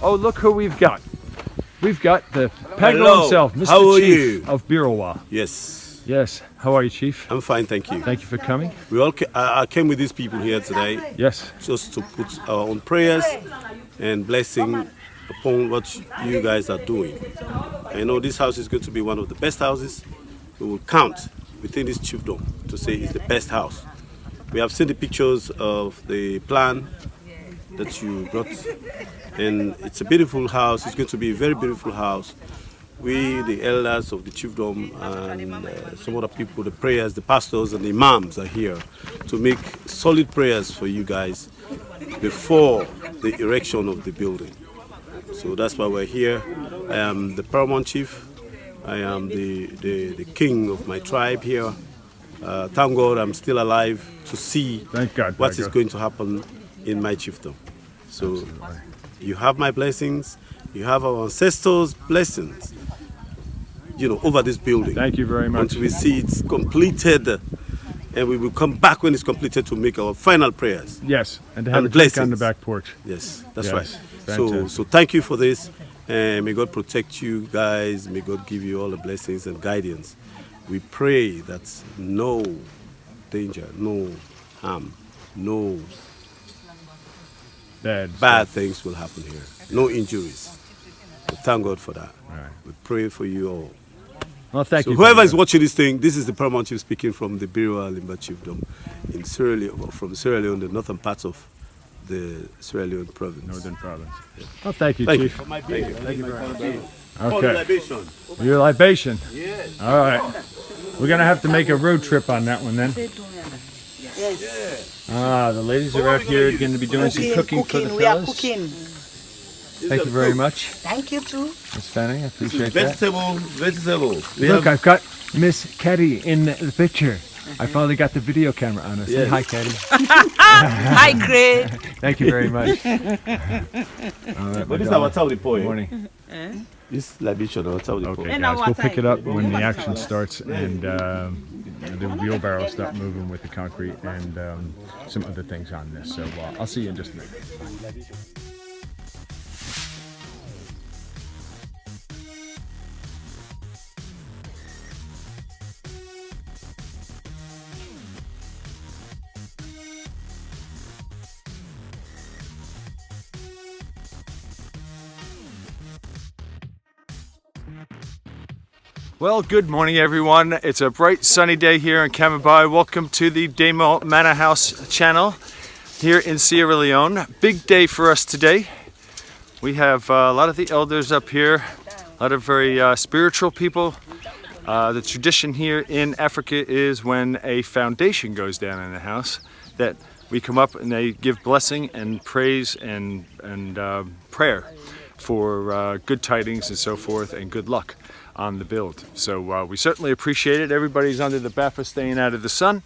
Oh, look who we've got. We've got the Pego himself, Mr. Chief of Biriwa. Yes. Yes. How are you, Chief? I'm fine, thank you. Thank you for coming. I came with these people here today. Yes. Just to put our own prayers and blessing upon what you guys are doing. I know this house is going to be one of the best houses. We will count within this chiefdom to say it's the best house. We have seen the pictures of the plan that you brought, and it's a beautiful house. It's going to be a very beautiful house. We, the elders of the chiefdom, and some other people, the prayers, the pastors and the imams are here to make solid prayers for you guys before the erection of the building. So that's why we're here. I am the Paramount Chief. I am the king of my tribe here. Thank God I'm still alive to see what is going to happen in my chiefdom. So you have my blessings, you have our ancestors' blessings, over this building. Thank you very much. Until we see it's completed, and we will come back when it's completed to make our final prayers. Yes, and to have a drink on the back porch. Yes, that's right. Fantastic. So thank you for this, and may God protect you guys. May God give you all the blessings and guidance. We pray that no danger, no harm, no bad things will happen here. No injuries. We thank God for that. All right. We pray for you all. Well, thank you. Whoever is watching this thing, this is the Paramount Chief speaking from the Biriwa Limba Chiefdom in Sierra Leone, the northern parts of the Sierra Leone province. Northern province. Yeah. Well, thank you, Thank Chief. you. Thank you very much. Okay. Libation. Your libation? Yes. All right. We're going to have to make a road trip on that one then. Yes. The ladies are out here going to be doing some cooking for the fellas. We are cooking. Thank you very much. Thank you too. Miss Fanny, I appreciate that. Vegetables. Look, I've got Miss Caddy in the picture. I finally got the video camera on us. Yes. Say hi, Caddy. Hi, Craig. Thank you very much. What is our towel point? Morning. This libation or towel point. Okay, guys, we'll pick it up when the action starts, and the wheelbarrow start moving with the concrete and some other things on this. So I'll see you in just a minute. Well, good morning everyone. It's a bright sunny day here in Kamabai. Welcome to the Demo Manor House channel here in Sierra Leone. Big day for us today. We have a lot of the elders up here, a lot of very spiritual people. The tradition here in Africa is when a foundation goes down in the house that we come up and they give blessing and praise and prayer for good tidings and so forth and good luck on the build. So we certainly appreciate it. Everybody's under the BAFA staying out of the sun,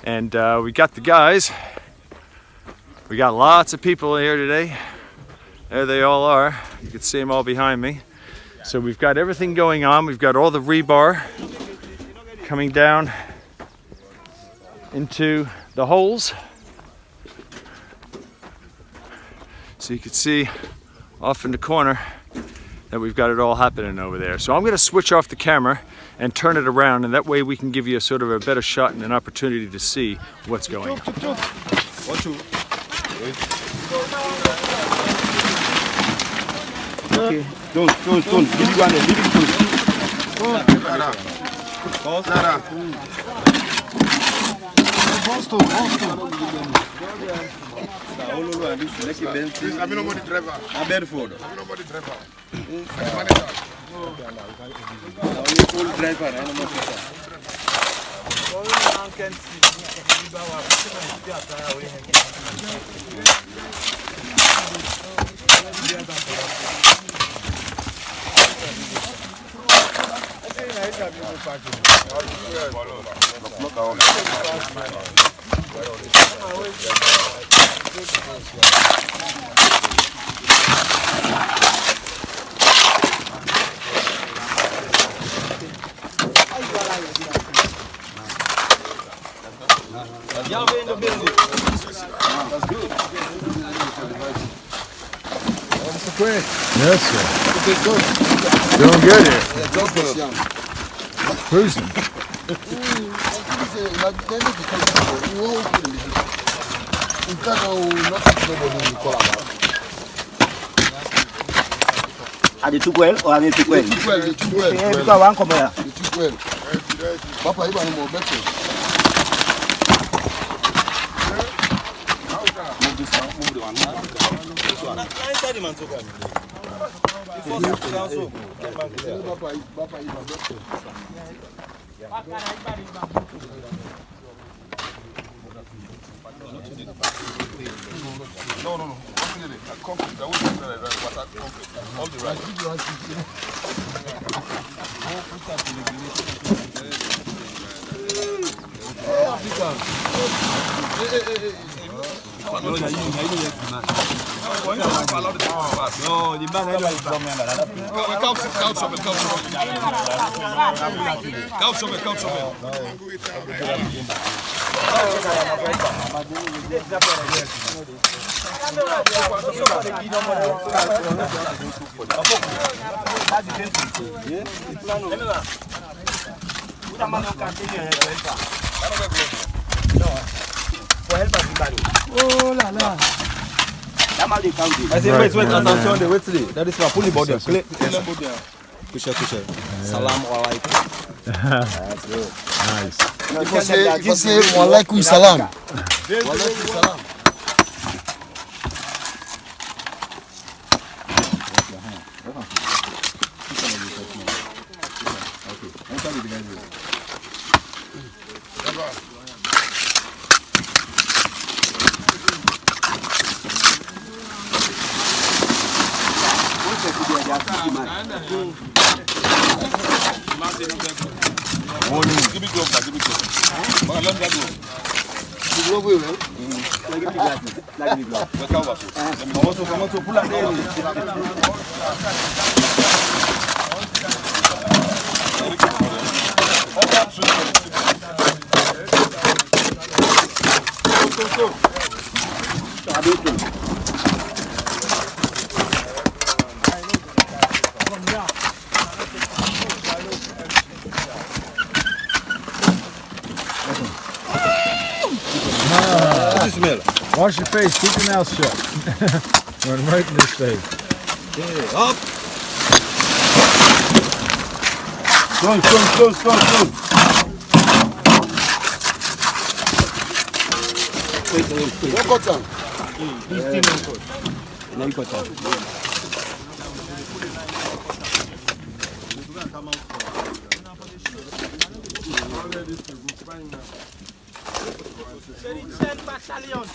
and we got the guys. We got lots of people here today. There they all are. You can see them all behind me. So we've got everything going on. We've got all the rebar coming down into the holes. So you can see off in the corner that we've got it all happening over there. So I'm going to switch off the camera and turn it around, and that way we can give you a sort of a better shot and an opportunity to see what's going on. Okay. Don't. Leave it one there. Leave quick. Yes, sir. Okay, good. Doing good here. Cruising. Are they too well or are they too well? Too well. Because one come here. Too well. Papa, you want more better? No. Concrete. That was all the right. Oh la la. I say wait, attention, wait. That is for fully body. Kusha. Salam alaikum. That's good. Nice. If you say walaikum salam. Walaikum salam. Wash your face. Keep your mouth shut. Run right in his face. Up. Strong. What got time? 15 Battalion.